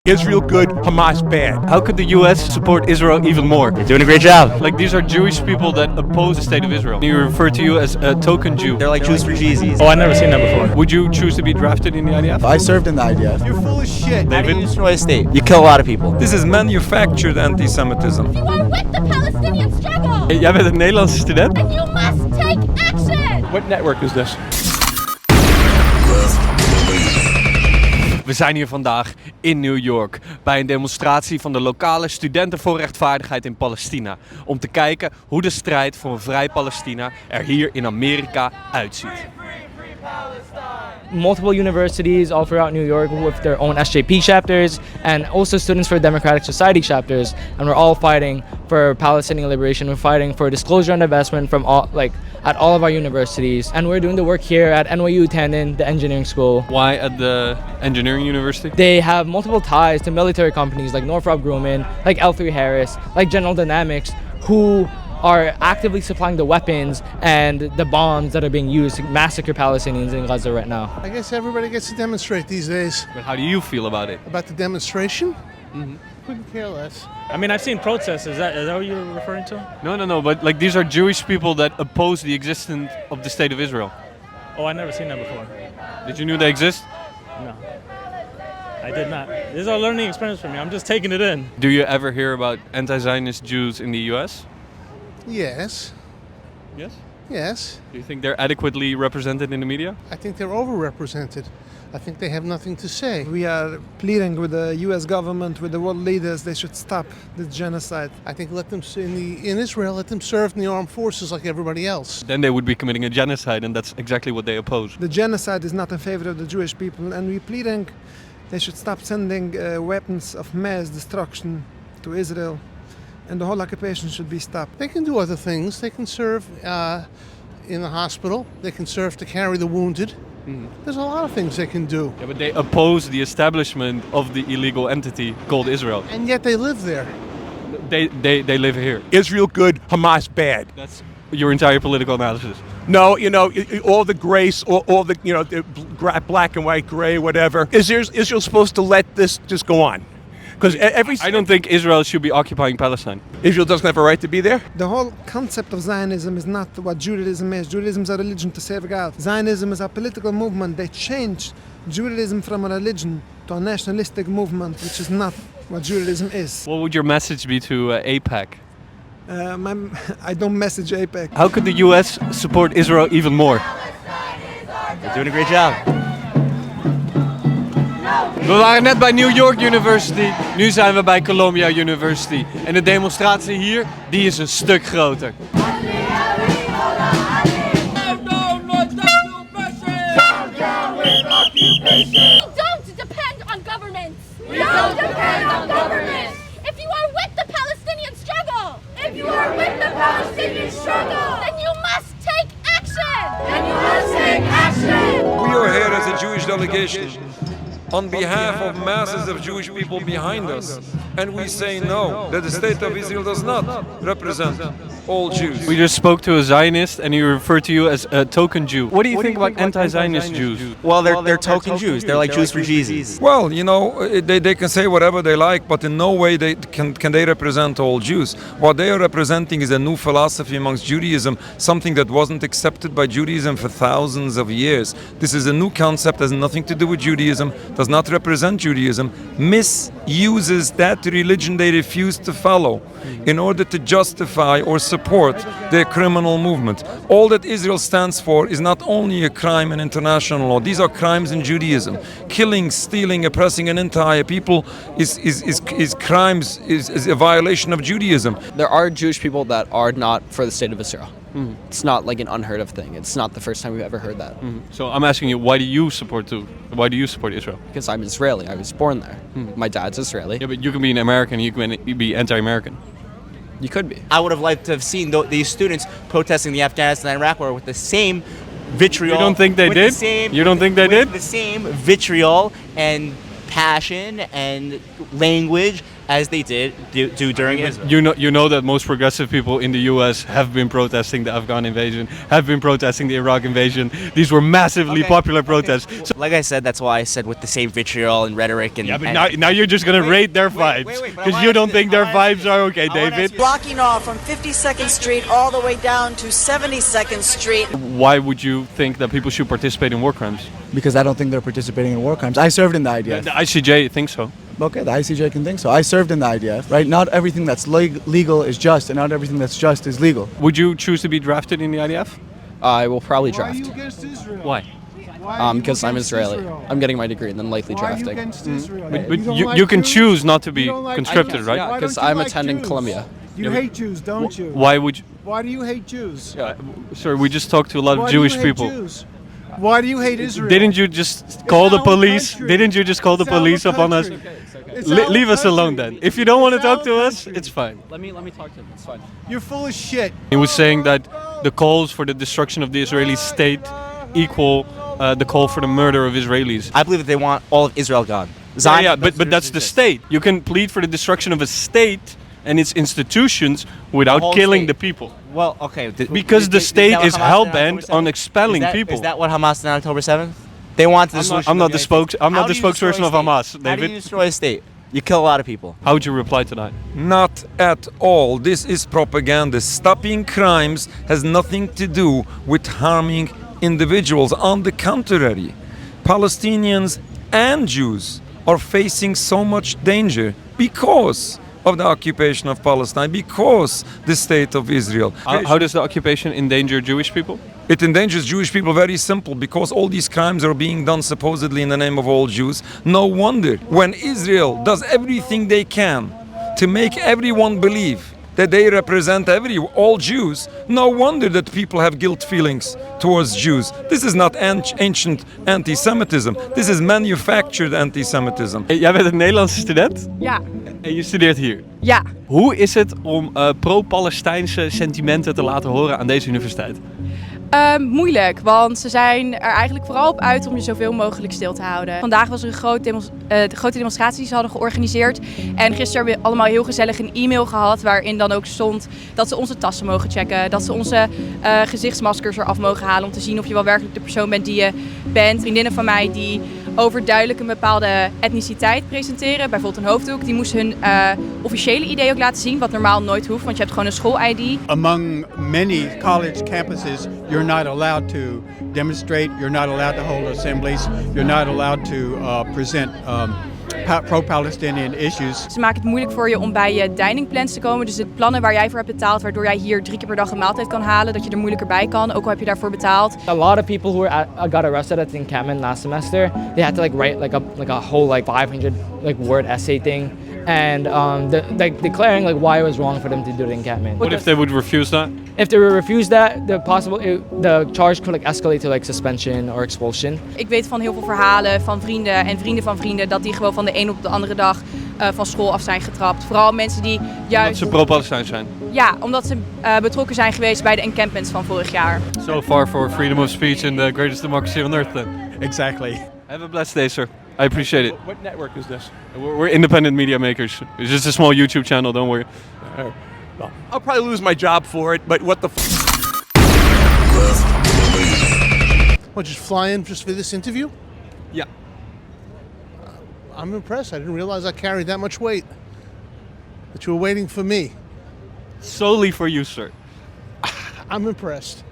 Israel good, Hamas bad. How could the US support Israel even more? You're doing a great job. Like, these are Jewish people that oppose the state of Israel. You refer to you as a token Jew. They're like Jews for Jeezies. Oh, I've never seen that before. Would you choose to be drafted in the IDF? I served in the IDF. You're full of shit. How do you destroy a state? You kill a lot of people. This is manufactured anti-Semitism. You are with the Palestinian struggle! Jij bent een Nederlandse student? And you must take action! What network is this? We zijn hier vandaag in New York bij een demonstratie van de lokale studenten voor rechtvaardigheid in Palestina. Om te kijken hoe de strijd voor een vrij Palestina er hier in Amerika uitziet. Multiple universities all throughout New York with their own SJP chapters and also Students for Democratic Society chapters, and we're all fighting for Palestinian liberation. We're fighting for disclosure and divestment from at all of our universities, and we're doing the work here at NYU Tandon, the engineering school. Why at the engineering university? They have multiple ties to military companies like Northrop Grumman, like L3 Harris, like General Dynamics, who are actively supplying the weapons and the bombs that are being used to massacre Palestinians in Gaza right now. I guess everybody gets to demonstrate these days. But how do you feel about it? About the demonstration? Couldn't care less. I mean, I've seen protests. Is that what you're referring to? No, but like these are Jewish people that oppose the existence of the state of Israel. Oh, I've never seen that before. Did you know they exist? No. I did not. This is a learning experience for me. I'm just taking it in. Do you ever hear about anti-Zionist Jews in the US? Yes. Yes? Yes. Do you think they're adequately represented in the media? I think they're overrepresented. I think they have nothing to say. We are pleading with the U.S. government, with the world leaders, they should stop this genocide. I think let them in Israel, let them serve in the armed forces like everybody else. Then they would be committing a genocide, and that's exactly what they oppose. The genocide is not in favor of the Jewish people, and we're pleading they should stop sending weapons of mass destruction to Israel, and the whole occupation should be stopped. They can do other things. They can serve in the hospital. They can serve to carry the wounded. There's a lot of things they can do. Yeah, but they oppose the establishment of the illegal entity called Israel. And yet they live there. They live here. Israel good, Hamas bad. That's your entire political analysis. No, all the grace, all the, the black and white, gray, whatever. Is Israel supposed to let this just go on? Because I don't think Israel should be occupying Palestine. Israel doesn't have a right to be there? The whole concept of Zionism is not what Judaism is. Judaism is a religion to save God. Zionism is a political movement. They changed Judaism from a religion to a nationalistic movement, which is not what Judaism is. What would your message be to AIPAC? I don't message AIPAC. How could the US support Israel even more? You're doing a great job. We waren net bij New York University, nu zijn we bij Columbia University. En de demonstratie hier, die is een stuk groter. Don't depend on governments! We don't depend on governments! If you are with the Palestinian struggle! If you are with the Palestinian struggle! Then you must take action! Then you must take action! We are here as a Jewish delegation on behalf of masses of Jewish people behind us. And we say no, that the state of Israel does not represent all Jews. We just spoke to a Zionist and he referred to you as a token Jew. What do you think about anti-Zionist Jews? Well, they're token Jews. They're like Jews for Jeezies. Well, they can say whatever they like, but in no way can they represent all Jews. What they are representing is a new philosophy amongst Judaism, something that wasn't accepted by Judaism for thousands of years. This is a new concept, has nothing to do with Judaism, does not represent Judaism, misuses that religion they refuse to follow in order to justify or support their criminal movement. All that Israel stands for is not only a crime in international law, these are crimes in Judaism. Killing, stealing, oppressing an entire people is crimes, is a violation of Judaism. There are Jewish people that are not for the state of Israel. It's not like an unheard of thing. It's not the first time we've ever heard that. So I'm asking you, why do you support Israel? Because I'm Israeli. I was born there. My dad's Israeli. Yeah, but you can be an American, you can be anti-American. You could be. I would have liked to have seen these students protesting the Afghanistan-Iraq war with the same vitriol. You don't think they did? You don't think they did? The same vitriol and passion and language as they do during Israel. You know that most progressive people in the U.S. have been protesting the Afghan invasion, have been protesting the Iraq invasion. These were massively popular protests. So, Like I said, that's why I said with the same vitriol and rhetoric and. yeah, but now you're just gonna rate their vibes but I because wanna you don't ask you think this. their I wanna ask vibes you are this. okay, I wanna David. ask you- Blocking off from 52nd Street all the way down to 72nd Street. Why would you think that people should participate in war crimes? Because I don't think they're participating in war crimes. I served in the IDF. The ICJ thinks so. Okay, the ICJ can think so. I served in the IDF, right? Not everything that's legal is just, and not everything that's just is legal. Would you choose to be drafted in the IDF? I will probably draft. against Israel? Why? Because I'm Israeli. I'm getting my degree and then likely drafting. Israel? But you can choose not to be conscripted, right? Yeah, because I'm attending Columbia. You hate Jews, don't you? Why would you? Why do you hate Jews? Sorry, we just talked to a lot Why of do you Jewish hate people. Jews? Why do you hate Israel? Didn't you just call the our police? country. Didn't you just call the It's our police upon us? country. It's our Leave us alone country. then. If you don't want to It's talk our to us, country. it's fine. Let me talk to him. It's fine. You're full of shit. He was saying that the calls for the destruction of the Israeli state equal the call for the murder of Israelis. I believe that they want all of Israel gone. Yeah, but that's the state. You can plead for the destruction of a state and its institutions without whole killing state. the people. Well, okay. Because the state is hell bent on expelling Is people. that what Hamas did on October 7th? They want the I'm not the spokesperson of Hamas, How do David. you destroy a state? You kill a lot of people. How would you reply to that? Not at all. This is propaganda. Stopping crimes has nothing to do with harming individuals. On the contrary, Palestinians and Jews are facing so much danger because of the occupation of Palestine, because the state of Israel. How does the occupation endanger Jewish people? It endangers Jewish people. Very simple, because all these crimes are being done supposedly in the name of all Jews. No wonder when Israel does everything they can to make everyone believe that they represent all Jews, no wonder that people have guilt feelings towards Jews. This is not ancient anti-Semitism. This is manufactured anti-Semitism. Jij bent een Nederlandse student Ja, en je studeert hier. ja. Hoe is het om pro-Palestijnse sentimenten te laten horen aan deze universiteit? Moeilijk, want ze zijn er eigenlijk vooral op uit om je zoveel mogelijk stil te houden. Vandaag was er een grote demonstratie die ze hadden georganiseerd. En gisteren hebben we allemaal heel gezellig een e-mail gehad waarin dan ook stond dat ze onze tassen mogen checken. Dat ze onze gezichtsmaskers eraf mogen halen om te zien of je wel werkelijk de persoon bent die je bent. Vriendinnen van mij die overduidelijk een bepaalde etniciteit presenteren, bijvoorbeeld een hoofddoek, die moesten hun officiële ID ook laten zien, wat normaal nooit hoeft, want je hebt gewoon een school-ID. Among many college campuses, you're not allowed to demonstrate, you're not allowed to hold assemblies, you're not allowed to present pro-Palestinian issues. Ze maken het moeilijk voor je om bij je dining plans te komen, dus de plannen waar jij voor hebt betaald, waardoor jij hier 3 keer per dag een maaltijd kan halen, dat je er moeilijker bij kan, ook al heb je daarvoor betaald. A lot of people who got arrested at the encampment last semester, they had to write like a whole 500 word essay thing, and declaring why it was wrong for them to do the encampment. What if they would refuse that? If they would refuse that, the charge could escalate to suspension or expulsion. Ik weet van heel veel verhalen van vrienden en vrienden van vrienden dat die gewoon van de een op de andere dag van school af zijn getrapt. Vooral mensen die juist... Dat ze pro-Palestijn zijn. Ja, omdat ze betrokken zijn geweest bij de encampments van vorig jaar. So far for freedom of speech and the greatest democracy on earth then. Exactly. Have a blessed day, sir. I appreciate it. What network is this? We're independent media makers. It's just a small YouTube channel, don't worry. Well, I'll probably lose my job for it, but what the What, just fly in just for this interview? Yeah. I'm impressed. I didn't realize I carried that much weight. That you were waiting for me. Solely for you, sir. I'm impressed.